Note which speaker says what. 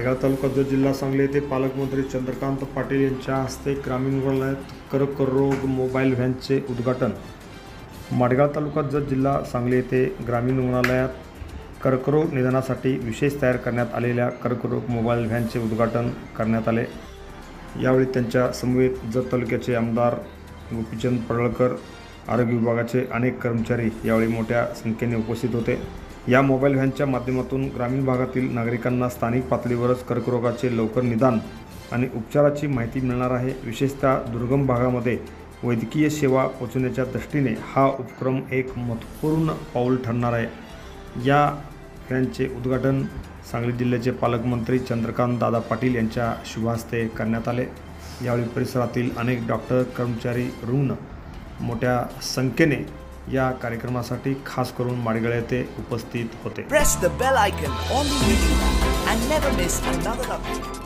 Speaker 1: माडगाव तालुका जत जिल्हा सांगली येथे पालकमंत्री चंद्रकांत पाटील यांच्या हस्ते ग्रामीण रुग्णालयात कर्करोग मोबाईल व्हॅनचे उद्घाटन। माडगाव तालुका जत जिल्हा सांगली येथे ग्रामीण रुग्णालयात कर्करोग निदानासाठी विशेष तयार करण्यात आलेल्या कर्करोग मोबाईल व्हॅनचे उद्घाटन करण्यात आले। यावेळी त्यांच्या समवेत जत तालुक्याचे आमदार गोपीचंद पडळकर, आरोग्य विभागाचे अनेक कर्मचारी यावेळी मोठ्या संख्येने उपस्थित होते। या मोबाईल व्हॅनच्या माध्यमातून ग्रामीण भागातील नागरिकांना स्थानिक पातळीवरच कर्करोगाचे लवकर निदान आणि उपचाराची माहिती मिळणार आहे। विशेषतः दुर्गम भागामध्ये वैद्यकीय सेवा पोहोचवण्याच्या दृष्टीने हा उपक्रम एक महत्त्वपूर्ण पाऊल ठरणार आहे। या व्हॅनचे उद्घाटन सांगली जिल्ह्याचे पालकमंत्री चंद्रकांत दादा पाटील यांच्या शुभ हस्ते करण्यात आले। यावेळी परिसरातील अनेक डॉक्टर, कर्मचारी, रुग्ण मोठ्या संख्येने या कार्यक्रमासाठी खास करून माडगाव येथे उपस्थित होते।
Speaker 2: Press the bell icon on the video and never miss another update.